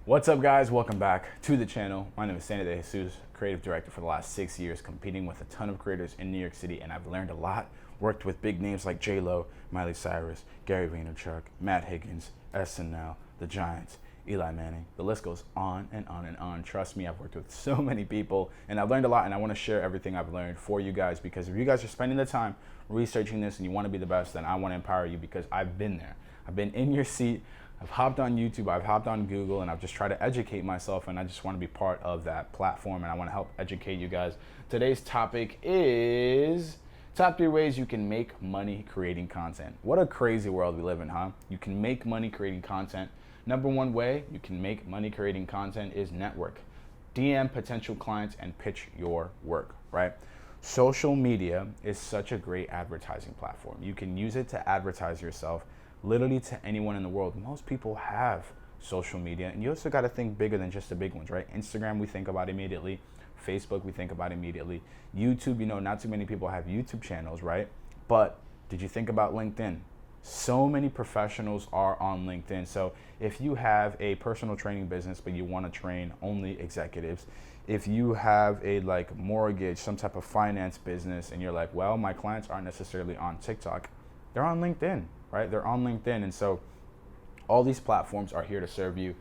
What's up, guys? Welcome back to the channel. My name is Sandy De Jesus, creative director for the last 6 years, competing with a ton of creators in New York City, and I've learned a lot. Worked with big names like J-Lo, Miley Cyrus, Gary Vaynerchuk, Matt Higgins, SNL, The Giants, Eli Manning. The list goes on and on and on. Trust me, I've worked with so many people, and I've learned a lot, and I want to share everything I've learned for you guys, because if you guys are spending the time researching this and you want to be the best, then I want to empower you, because I've been there. I've been in your seat. I've hopped on YouTube, I've hopped on Google, and I've just tried to educate myself, and I just want to be part of that platform, and I want to help educate you guys. Today's topic is top 3 ways you can make money creating content. What a crazy world we live in, huh? You can make money creating content. Number 1 way you can make money creating content is network. DM potential clients and pitch your work, right? Social media is such a great advertising platform. You can use it to advertise yourself literally to anyone in the world. Most people have social media, and you also got to think bigger than just the big ones, right? Instagram, we think about immediately. Facebook, we think about immediately. YouTube, not too many people have YouTube channels, right? But did you think about LinkedIn? So many professionals are on LinkedIn. So if you have a personal training business, but you want to train only executives, if you have a mortgage, some type of finance business, and you're like, well, my clients aren't necessarily on TikTok, they're on LinkedIn, right? They're on LinkedIn. And so all these platforms are here to serve you.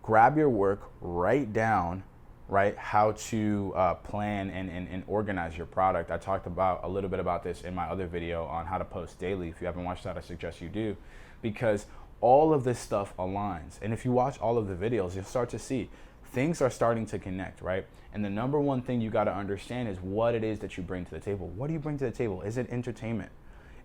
Grab your work, write down, right, how to plan and organize your product. I talked about a little bit about this in my other video on how to post daily. If you haven't watched that, I suggest you do, because all of this stuff aligns. And if you watch all of the videos, you'll start to see things are starting to connect, right? And the number 1 thing you got to understand is what it is that you bring to the table. What do you bring to the table? Is it entertainment?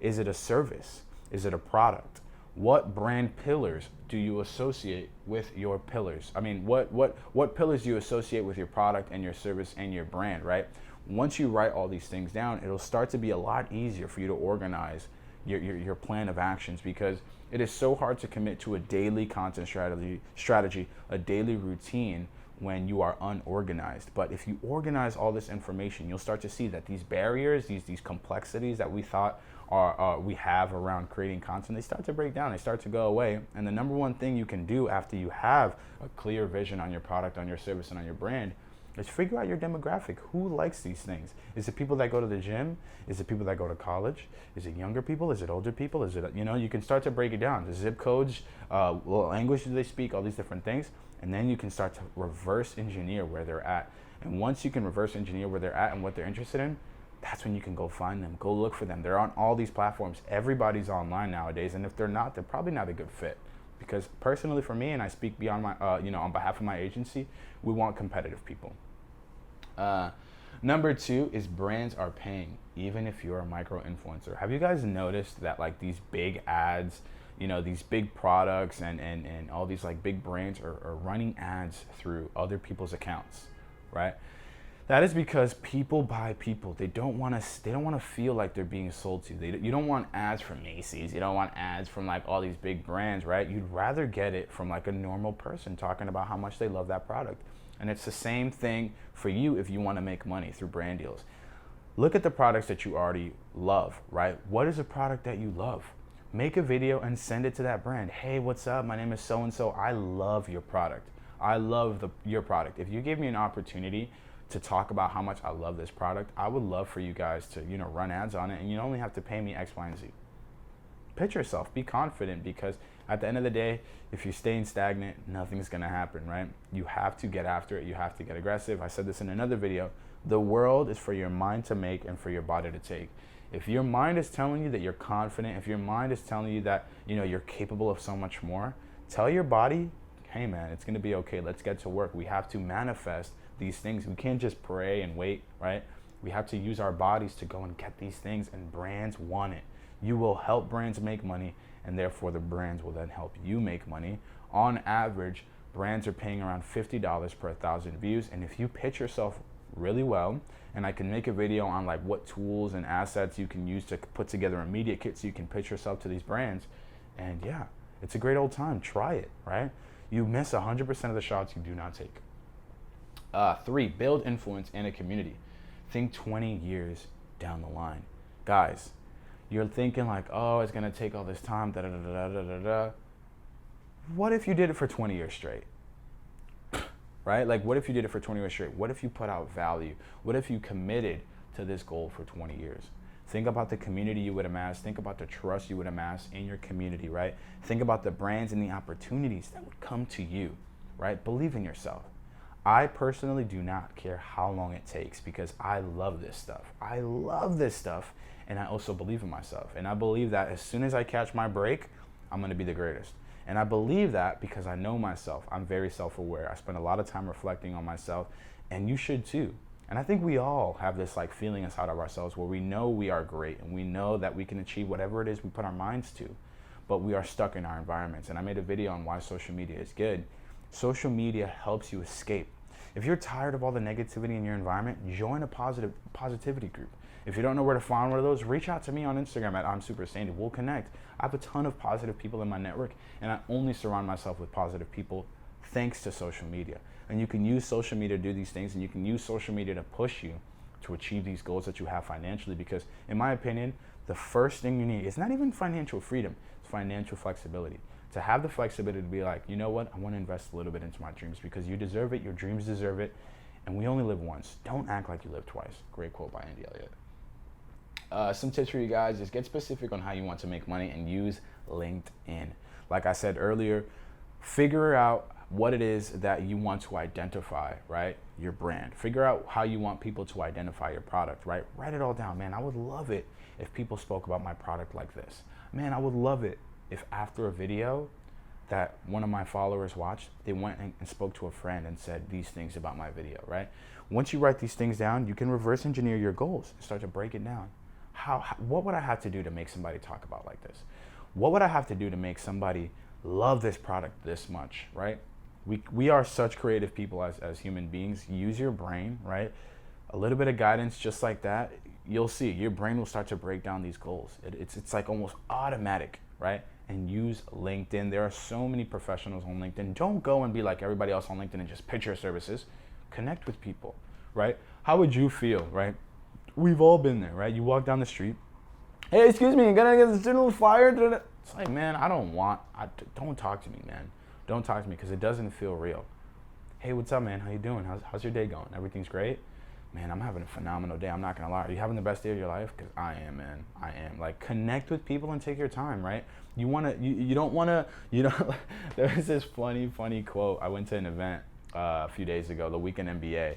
Is it a service? Is it a product? What brand pillars do you associate with your pillars? I mean, what pillars do you associate with your product and your service and your brand, right? Once you write all these things down, it'll start to be a lot easier for you to organize your plan of actions, because it is so hard to commit to a daily content strategy, a daily routine, when you are unorganized. But if you organize all this information, you'll start to see that these barriers, these complexities that we thought we have around creating content, they start to break down, they start to go away. And the number 1 thing you can do after you have a clear vision on your product, on your service, and on your brand is figure out your demographic. Who likes these things? Is it people that go to the gym? Is it people that go to college? Is it younger people? Is it older people? Is it, you can start to break it down. The zip codes, what language do they speak, all these different things. And then you can start to reverse engineer where they're at. And once you can reverse engineer where they're at and what they're interested in, that's when you can go find them, go look for them. They're on all these platforms. Everybody's online nowadays. And if they're not, they're probably not a good fit. Because personally for me, and I speak beyond my, on behalf of my agency, we want competitive people. Number 2 is brands are paying, even if you're a micro influencer. Have you guys noticed that these big ads, these big products and all these big brands are running ads through other people's accounts, right? That is because people buy people. They don't want to feel like they're being sold to. You don't want ads from Macy's. You don't want ads from all these big brands, right? You'd rather get it from a normal person talking about how much they love that product. And it's the same thing for you if you want to make money through brand deals. Look at the products that you already love, right? What is a product that you love? Make a video and send it to that brand. Hey, what's up? My name is so-and-so. I love your product. I love your product. If you give me an opportunity to talk about how much I love this product, I would love for you guys to, run ads on it, and you only have to pay me X, Y, and Z. Pitch yourself, be confident, because at the end of the day, if you're staying stagnant, nothing's gonna happen, right? You have to get after it, you have to get aggressive. I said this in another video, the world is for your mind to make and for your body to take. If your mind is telling you that you're confident, if your mind is telling you that, you're capable of so much more, tell your body, hey man, it's gonna be okay, let's get to work. We have to manifest these things. We can't just pray and wait, right? We have to use our bodies to go and get these things, and brands want it. You will help brands make money, and therefore the brands will then help you make money. On average, brands are paying around $50 per 1,000 views, and if you pitch yourself really well, and I can make a video on what tools and assets you can use to put together a media kit so you can pitch yourself to these brands, and yeah, it's a great old time. Try it, right? You miss 100% of the shots you do not take. 3, build influence in a community. Think 20 years down the line. Guys, you're thinking oh, it's gonna take all this time, da da da da da da da. What if you did it for 20 years straight? right? Like, what if you did it for 20 years straight? What if you put out value? What if you committed to this goal for 20 years? Think about the community you would amass. Think about the trust you would amass in your community, right? Think about the brands and the opportunities that would come to you, right? Believe in yourself. I personally do not care how long it takes because I love this stuff. I love this stuff, and I also believe in myself. And I believe that as soon as I catch my break, I'm gonna be the greatest. And I believe that because I know myself. I'm very self-aware. I spend a lot of time reflecting on myself, and you should too. And I think we all have this like feeling inside of ourselves where we know we are great and we know that we can achieve whatever it is we put our minds to, but we are stuck in our environments. And I made a video on why social media is good. Social media helps you escape. If you're tired of all the negativity in your environment, join a positivity group. If you don't know where to find one of those, reach out to me on Instagram at I'mSuperSandy. We'll connect. I have a ton of positive people in my network, and I only surround myself with positive people thanks to social media. And you can use social media to do these things, and you can use social media to push you to achieve these goals that you have financially, because in my opinion, the first thing you need is not even financial freedom, it's financial flexibility. To have the flexibility to be like, you know what, I want to invest a little bit into my dreams because you deserve it, your dreams deserve it, and we only live once. Don't act like you live twice. Great quote by Andy Elliott. Some tips for you guys is get specific on how you want to make money and use LinkedIn. Like I said earlier, figure out what it is that you want to identify, right? Your brand. Figure out how you want people to identify your product, right? Write it all down. Man, I would love it if people spoke about my product like this. Man, I would love it if after a video that one of my followers watched, they went and spoke to a friend and said these things about my video, right? Once you write these things down, you can reverse engineer your goals and start to break it down. What would I have to do to make somebody talk about like this? What would I have to do to make somebody love this product this much, right? We are such creative people as human beings. Use your brain, right? A little bit of guidance just like that, you'll see your brain will start to break down these goals. It's like almost automatic, right? And use LinkedIn. There are so many professionals on LinkedIn. Don't go and be like everybody else on LinkedIn and just pitch your services. Connect with people, right? How would you feel, right? We've all been there, right? You walk down the street. Hey, excuse me, you gotta get this little flyer. It's like, man, don't talk to me, man. Don't talk to me because it doesn't feel real. Hey, what's up, man? How you doing? How's your day going? Everything's great? Man, I'm having a phenomenal day. I'm not gonna lie. Are you having the best day of your life? Because I am, man. I am. Like, connect with people and take your time, right? You don't wanna, there's this funny quote. I went to an event a few days ago, the Weekend MBA,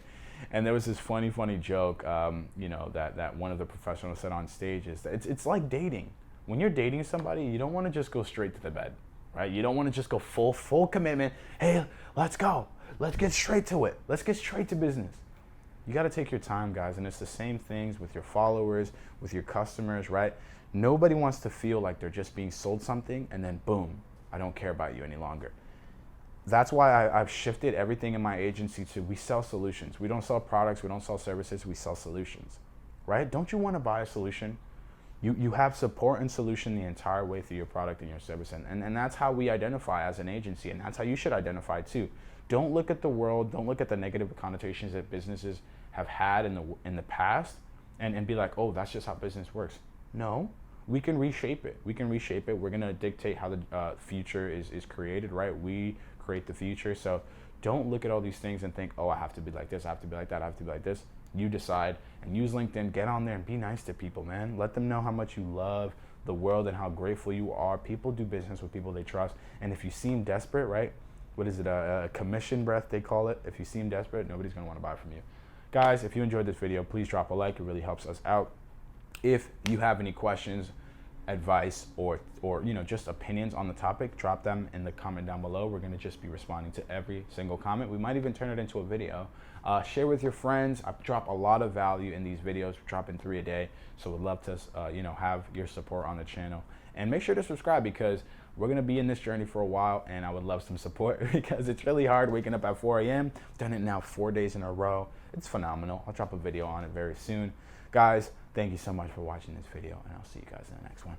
and there was this funny joke, that one of the professionals said on stage is that it's like dating. When you're dating somebody, you don't wanna just go straight to the bed, right? You don't wanna just go full commitment. Hey, let's go. Let's get straight to it. Let's get straight to business. You got to take your time, guys, and it's the same things with your followers, with your customers, right? Nobody wants to feel like they're just being sold something and then boom, I don't care about you any longer. That's why I've shifted everything in my agency to we sell solutions. We don't sell products, we don't sell services, we sell solutions, right? Don't you want to buy a solution? You have support and solution the entire way through your product and your service, and that's how we identify as an agency, and that's how you should identify too. Don't look at the world, don't look at the negative connotations that businesses have had in the past and be like, oh, that's just how business works. No, we can reshape it. We're gonna dictate how the future is created, right? We create the future. So don't look at all these things and think, oh, I have to be like this, I have to be like that, I have to be like this. You decide and use LinkedIn, get on there and be nice to people, man. Let them know how much you love the world and how grateful you are. People do business with people they trust. And if you seem desperate, right? What is it, a commission breath they call it? If you seem desperate, nobody's gonna wanna buy from you. Guys, if you enjoyed this video, please drop a like, it really helps us out. If you have any questions, advice, or just opinions on the topic, drop them in the comment down below. We're gonna just be responding to every single comment. We might even turn it into a video. Share with your friends. I drop a lot of value in these videos. We're dropping 3 a day, so we'd love to have your support on the channel. And make sure to subscribe because we're gonna be in this journey for a while, and I would love some support because it's really hard waking up at 4 a.m. Done it now 4 days in a row. It's phenomenal. I'll drop a video on it very soon. Guys, thank you so much for watching this video, and I'll see you guys in the next one.